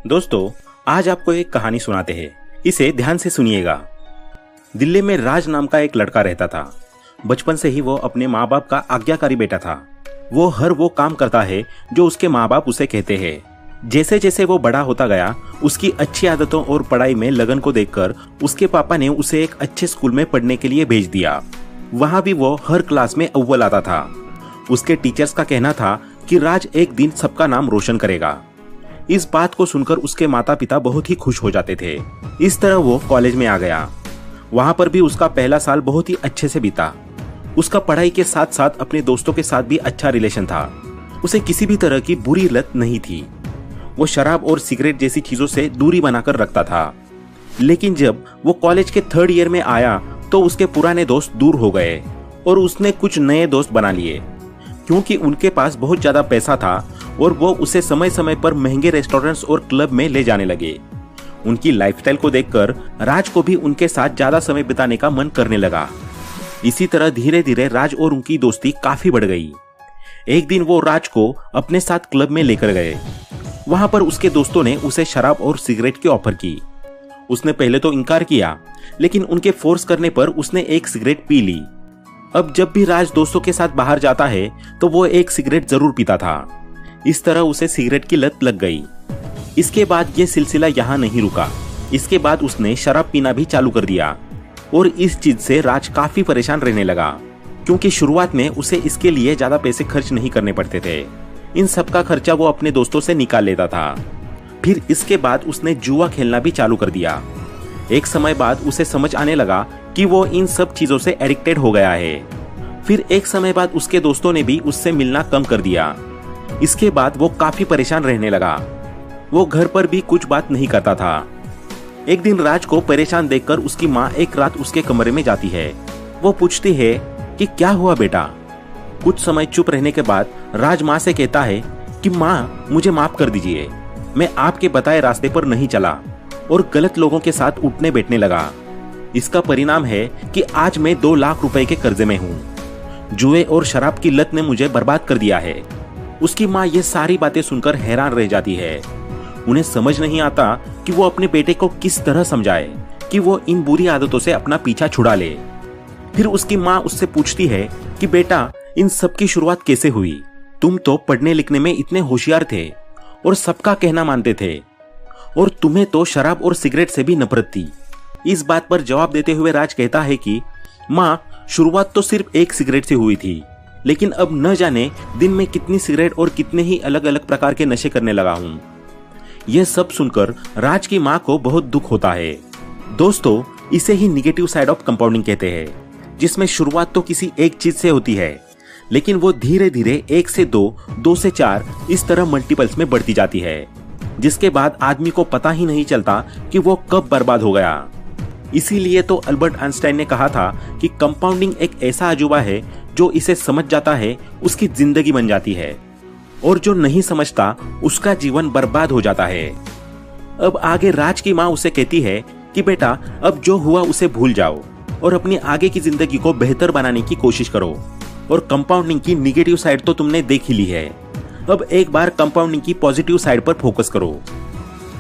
दोस्तों, आज आपको एक कहानी सुनाते हैं। इसे ध्यान से सुनिएगा। दिल्ली में राज नाम का एक लड़का रहता था। बचपन से ही वो अपने माँ बाप का आज्ञाकारी बेटा था। वो हर वो काम करता है जो उसके माँ बाप उसे कहते हैं। जैसे जैसे वो बड़ा होता गया, उसकी अच्छी आदतों और पढ़ाई में लगन को देखकर उसके पापा ने उसे एक अच्छे स्कूल में पढ़ने के लिए भेज दिया। वहाँ भी वो हर क्लास में अव्वल आता था। उसके टीचर्स का कहना था कि राज एक दिन सबका नाम रोशन करेगा। इस बात को सुनकर उसके माता पिता बहुत ही खुश हो जाते थे। इस तरह वो कॉलेज में आ गया। वहाँ पर भी उसका पहला साल बहुत ही अच्छे से बीता। उसका पढ़ाई के साथ साथ अपने दोस्तों के साथ भी अच्छा रिलेशन था। उसे किसी भी तरह की बुरी लत नहीं थी। वो शराब और सिगरेट जैसी चीजों से दूरी बनाकर रखता था। लेकिन जब वो कॉलेज के 3rd ईयर में आया तो उसके पुराने दोस्त दूर हो गए और उसने कुछ नए दोस्त बना लिए। क्योंकि उनके पास बहुत ज्यादा पैसा था और वो उसे समय समय पर महंगे रेस्टोरेंट्स और क्लब में ले जाने लगे। उनकी लाइफस्टाइल को देखकर राज को भी उनके साथ ज्यादा समय बिताने का मन करने लगा। इसी तरह धीरे धीरे राज और उनकी दोस्ती काफी बढ़ गई। एक दिन वो राज को अपने साथ क्लब में लेकर गए। वहां पर उसके दोस्तों ने उसे शराब और सिगरेट की ऑफर की। उसने पहले तो इनकार किया, लेकिन उनके फोर्स करने पर उसने एक सिगरेट पी ली। अब जब भी राज दोस्तों के साथ बाहर जाता है तो वो एक सिगरेट जरूर पीता था। इस तरह उसे सिगरेट की लत लग गई। इसके बाद ये सिलसिला यहाँ नहीं रुका। इसके बाद उसने शराब पीना भी चालू कर दिया और इस चीज से राज काफी परेशान रहने लगा, क्योंकि शुरुआत में उसे इसके लिए ज्यादा पैसे खर्च नहीं करने पड़ते थे। इन सब का खर्चा वो अपने दोस्तों से निकाल लेता था। फिर इसके बाद उसने जुआ खेलना भी चालू कर दिया। एक समय बाद उसे समझ आने लगा कि वो इन सब चीजों से एडिक्टेड हो गया है। फिर एक समय बाद उसके दोस्तों ने भी उससे मिलना कम कर दिया। इसके बाद वो काफी परेशान रहने लगा। वो घर पर भी कुछ बात नहीं करता था। एक दिन राज को परेशान देखकर उसकी माँ एक रात उसके कमरे में जाती है। वो पूछती है कि क्या हुआ बेटा। कुछ समय चुप रहने के बाद राज माँ से कहता है कि माँ, मुझे माफ कर दीजिए। मैं आपके बताए रास्ते पर नहीं चला और गलत लोगों के साथ उठने बैठने लगा। इसका परिणाम है कि आज मैं 2 लाख रुपए के कर्जे में हूँ। जुए और शराब की लत ने मुझे बर्बाद कर दिया है। उसकी माँ ये सारी बातें सुनकर हैरान रह जाती है। उन्हें समझ नहीं आता कि वो अपने बेटे को किस तरह समझाए कि वो इन बुरी आदतों से अपना पीछा छुड़ा ले। फिर उसकी माँ उससे पूछती है कि बेटा, इन सब की शुरुआत कैसे हुई? तुम तो पढ़ने लिखने में इतने होशियार थे और सबका कहना मानते थे, और तुम्हें तो शराब और सिगरेट से भी नफरत थी। इस बात पर जवाब देते हुए राज कहता है कि माँ, शुरुआत तो सिर्फ एक सिगरेट से हुई थी, लेकिन अब न जाने दिन में कितनी सिगरेट और कितने ही अलग अलग प्रकार के नशे करने लगा हूँ। यह सब सुनकर राज की माँ को बहुत दुख होता है। दोस्तों, इसे ही निगेटिव साइड ऑफ कंपाउंडिंग कहते हैं, जिसमें शुरुआत तो किसी एक चीज से होती है, लेकिन वो धीरे धीरे 1 से 2, 2 से 4 इस तरह मल्टीपल्स में बढ़ती जाती है, जिसके बाद आदमी को पता ही नहीं चलता कि वो कब बर्बाद हो गया। इसीलिए तो अल्बर्ट आइंस्टाइन ने कहा था कि कंपाउंडिंग एक ऐसा अजूबा है, जो इसे समझ जाता है उसकी जिंदगी बन जाती है, और जो नहीं समझता उसका जीवन बर्बाद हो जाता है। अब आगे राज की माँ उसे कहती है कि बेटा, अब जो हुआ उसे भूल जाओ और अपनी आगे की जिंदगी को बेहतर बनाने की कोशिश करो। और कंपाउंडिंग की निगेटिव साइड तो तुमने देख ही ली है, अब एक बार कंपाउंडिंग की पॉजिटिव साइड पर फोकस करो।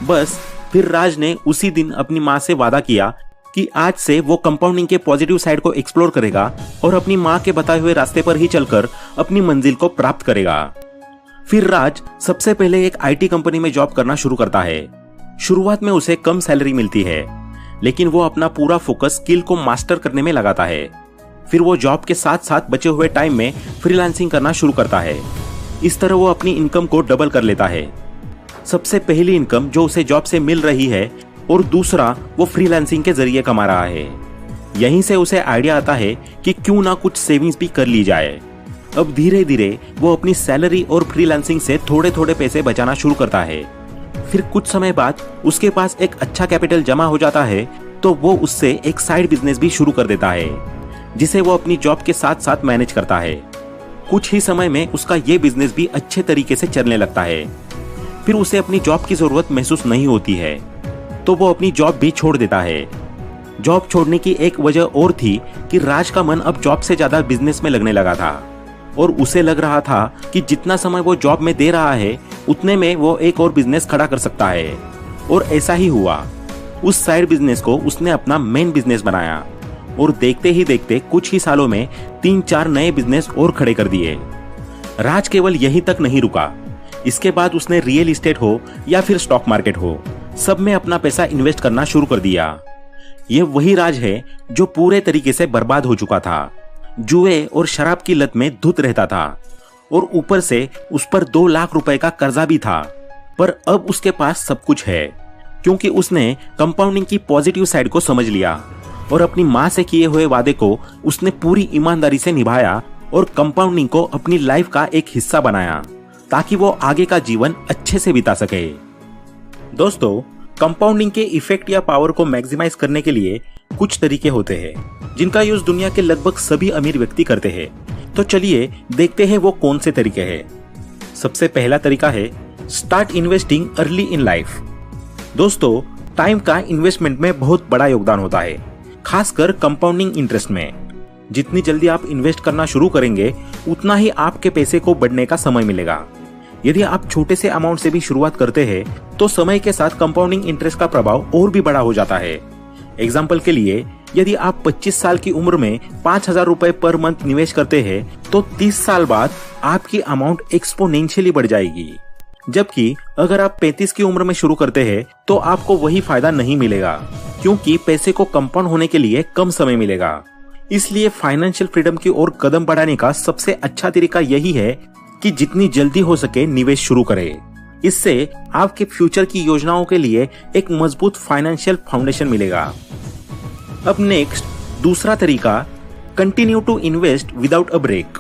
बस फिर राज ने उसी दिन अपनी माँ से वादा किया कि आज से वो कंपाउंडिंग के पॉजिटिव साइड को एक्सप्लोर करेगा और अपनी माँ के बताए हुए रास्ते पर ही चलकर अपनी मंजिल को प्राप्त करेगा। फिर राज सबसे पहले एक आईटी कंपनी में जॉब करना शुरू करता है। शुरुआत में उसे कम सैलरी मिलती है, लेकिन वो अपना पूरा फोकस स्किल को मास्टर करने में लगाता है। फिर वो जॉब के साथ साथ बचे हुए टाइम में फ्रीलांसिंग करना शुरू करता है। इस तरह वो अपनी इनकम को डबल कर लेता है। सबसे पहली इनकम जो उसे जॉब से मिल रही है, और दूसरा वो फ्रीलांसिंग के जरिए कमा रहा है। यहीं से उसे आइडिया आता है कि क्यों ना कुछ सेविंग्स भी कर ली जाए। अब धीरे धीरे वो अपनी सैलरी और फ्रीलांसिंग से थोड़े थोड़े पैसे बचाना शुरू करता है। फिर कुछ समय बाद उसके पास एक अच्छा कैपिटल जमा हो जाता है, तो वो उससे एक साइड बिजनेस भी शुरू कर देता है, जिसे वो अपनी जॉब के साथ साथ मैनेज करता है। कुछ ही समय में उसका ये बिजनेस भी अच्छे तरीके से चलने लगता है। फिर उसे अपनी जॉब की जरूरत महसूस नहीं होती है, तो वो अपनी जॉब भी छोड़ देता है। जॉब छोड़ने की एक वजह और थी कि राज का मन अब जॉब से ज्यादा बिजनेस में लगने लगा था, और उसे लग रहा था कि जितना समय वो जॉब में दे रहा है, उतने में वो एक और बिजनेस खड़ा कर सकता है। और ऐसा ही हुआ। उस साइड बिजनेस को उसने अपना मेन बिजनेस बनाया और देखते ही देखते कुछ ही सालों में 3-4 नए बिजनेस और खड़े कर दिए। राज केवल यहीं तक नहीं रुका। इसके बाद उसने रियल एस्टेट हो या फिर स्टॉक मार्केट हो, सब में अपना पैसा इन्वेस्ट करना शुरू कर दिया। यह वही राज है जो पूरे तरीके से बर्बाद हो चुका था, जुए और शराब की लत में धुत रहता था और ऊपर से उस पर 2 लाख रुपए का कर्जा भी था। पर अब उसके पास सब कुछ है क्योंकि उसने कंपाउंडिंग की पॉजिटिव साइड को समझ लिया और अपनी माँ से किए हुए वादे को उसने पूरी ईमानदारी से निभाया और कंपाउंडिंग को अपनी लाइफ का एक हिस्सा बनाया ताकि वो आगे का जीवन अच्छे से बिता सके। दोस्तों, कंपाउंडिंग के इफेक्ट या पावर को मैक्सिमाइज करने के लिए कुछ तरीके होते हैं जिनका यूज दुनिया के लगभग सभी अमीर व्यक्ति करते हैं। तो चलिए देखते हैं वो कौन से तरीके हैं। सबसे पहला तरीका है start investing early in life. दोस्तों, टाइम का इन्वेस्टमेंट में बहुत बड़ा योगदान होता है, खासकर कंपाउंडिंग इंटरेस्ट में। जितनी जल्दी आप इन्वेस्ट करना शुरू करेंगे उतना ही आपके पैसे को बढ़ने का समय मिलेगा। यदि आप छोटे से अमाउंट से भी शुरुआत करते हैं तो समय के साथ कंपाउंडिंग इंटरेस्ट का प्रभाव और भी बड़ा हो जाता है। एग्जाम्पल के लिए, यदि आप 25 साल की उम्र में 5,000 रुपए पर मंथ निवेश करते हैं तो 30 साल बाद आपकी अमाउंट एक्सपोनेंशियली बढ़ जाएगी। जबकि अगर आप 35 की उम्र में शुरू करते हैं तो आपको वही फायदा नहीं मिलेगा क्योंकि पैसे को कंपाउंड होने के लिए कम समय मिलेगा। इसलिए फाइनेंशियल फ्रीडम की ओर कदम बढ़ाने का सबसे अच्छा तरीका यही है कि जितनी जल्दी हो सके निवेश शुरू करें। इससे आपके फ्यूचर की योजनाओं के लिए एक मजबूत फाइनेंशियल फाउंडेशन मिलेगा। अब नेक्स्ट, दूसरा तरीका, continue to invest without a break.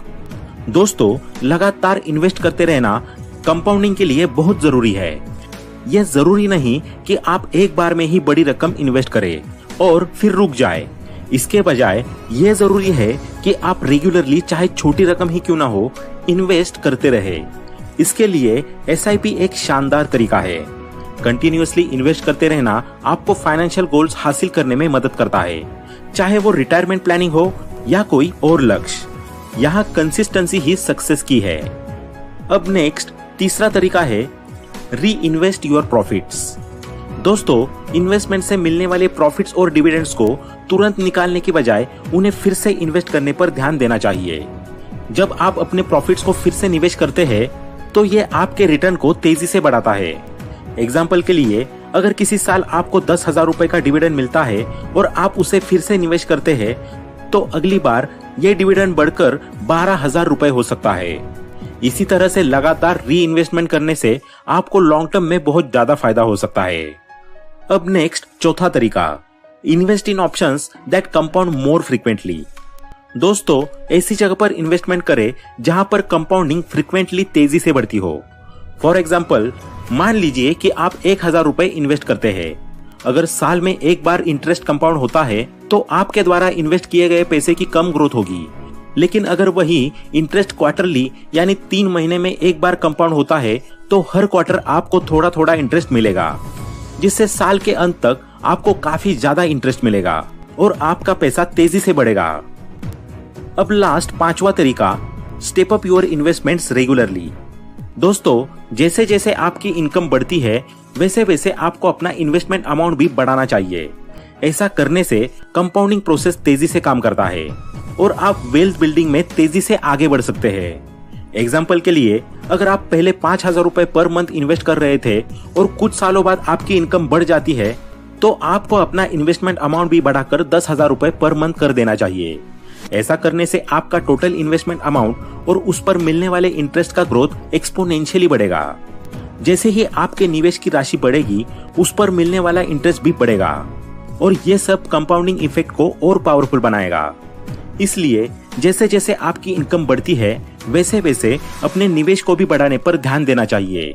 दोस्तों, लगातार इन्वेस्ट करते रहना कंपाउंडिंग के लिए बहुत जरूरी है। यह जरूरी नहीं कि आप एक बार में ही बड़ी रकम इन्वेस्ट करें और फिर रुक जाए। इसके बजाय यह जरूरी है कि आप रेगुलरली, चाहे छोटी रकम ही क्यों ना हो, इन्वेस्ट करते रहे। इसके लिए SIP एक शानदार तरीका है। कंटिन्यूअसली इन्वेस्ट करते रहना आपको फाइनेंशियल गोल्स हासिल करने में मदद करता है, चाहे वो रिटायरमेंट प्लानिंग हो या कोई और लक्ष्य। यहाँ कंसिस्टेंसी ही सक्सेस की है। अब नेक्स्ट, तीसरा तरीका है री इन्वेस्ट योर प्रॉफिट्स। दोस्तों, इन्वेस्टमेंट से मिलने वाले प्रॉफिट्स और डिविडेंड्स को तुरंत निकालने की बजाय उन्हें फिर से इन्वेस्ट करने पर ध्यान देना चाहिए। जब आप अपने प्रॉफिट्स को फिर से निवेश करते हैं तो ये आपके रिटर्न को तेजी से बढ़ाता है। एग्जाम्पल के लिए, अगर किसी साल आपको 10,000 रुपए का डिविडेंड मिलता है और आप उसे फिर से निवेश करते हैं तो अगली बार ये डिविडेंड बढ़कर 12,000 रुपए हो सकता है। इसी तरह से लगातार री इन्वेस्टमेंट करने से आपको लॉन्ग टर्म में बहुत ज्यादा फायदा हो सकता है। अब नेक्स्ट, चौथा तरीका, invest in options that compound more frequently. दोस्तों, ऐसी जगह पर इन्वेस्टमेंट करें जहां पर कंपाउंडिंग फ्रीक्वेंटली तेजी से बढ़ती हो। फॉर एग्जाम्पल, मान लीजिए कि आप 1,000 रुपए इन्वेस्ट करते हैं। अगर साल में एक बार इंटरेस्ट कंपाउंड होता है तो आपके द्वारा इन्वेस्ट किए गए पैसे की कम ग्रोथ होगी। लेकिन अगर वही इंटरेस्ट क्वार्टरली यानी 3 महीने में एक बार कंपाउंड होता है तो हर क्वार्टर आपको थोड़ा थोड़ा इंटरेस्ट मिलेगा, जिससे साल के अंत तक आपको काफी ज्यादा इंटरेस्ट मिलेगा और आपका पैसा तेजी से बढ़ेगा। अब लास्ट, पांचवा तरीका, step up your investments regularly. दोस्तों, जैसे जैसे आपकी इनकम बढ़ती है वैसे वैसे आपको अपना इन्वेस्टमेंट अमाउंट भी बढ़ाना चाहिए। ऐसा करने से कंपाउंडिंग प्रोसेस तेजी से काम करता है और आप वेल्थ बिल्डिंग में तेजी से आगे बढ़ सकते हैं। एग्जाम्पल के लिए, अगर आप पहले 5,000 रुपए पर मंथ इन्वेस्ट कर रहे थे और कुछ सालों बाद आपकी इनकम बढ़ जाती है तो आपको अपना इन्वेस्टमेंट अमाउंट भी बढ़ाकर 10,000 रुपए पर मंथ कर देना चाहिए। ऐसा करने से आपका टोटल इन्वेस्टमेंट अमाउंट और उस पर मिलने वाले इंटरेस्ट का ग्रोथ एक्सपोनेंशियली बढ़ेगा। जैसे ही आपके निवेश की राशि बढ़ेगी उस पर मिलने वाला इंटरेस्ट भी बढ़ेगा और ये सब कंपाउंडिंग इफेक्ट को और पावरफुल बनाएगा। इसलिए जैसे जैसे आपकी इनकम बढ़ती है वैसे वैसे अपने निवेश को भी बढ़ाने पर ध्यान देना चाहिए।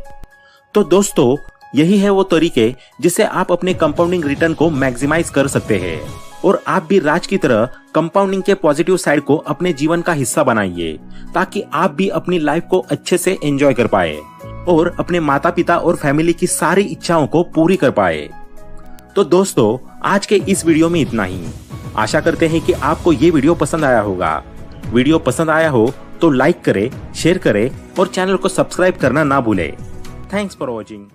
तो दोस्तों, यही है वो तरीके जिससे आप अपने कंपाउंडिंग रिटर्न को मैक्सिमाइज कर सकते हैं और आप भी राज की तरह कंपाउंडिंग के पॉजिटिव साइड को अपने जीवन का हिस्सा बनाइए ताकि आप भी अपनी लाइफ को अच्छे से एंजॉय कर पाए और अपने माता पिता और फैमिली की सारी इच्छाओं को पूरी कर पाए। तो दोस्तों, आज के इस वीडियो में इतना ही। आशा करते हैं कि आपको ये वीडियो पसंद आया होगा। वीडियो पसंद आया हो तो लाइक करें, शेयर करें और चैनल को सब्सक्राइब करना ना भूलें। Thanks for watching.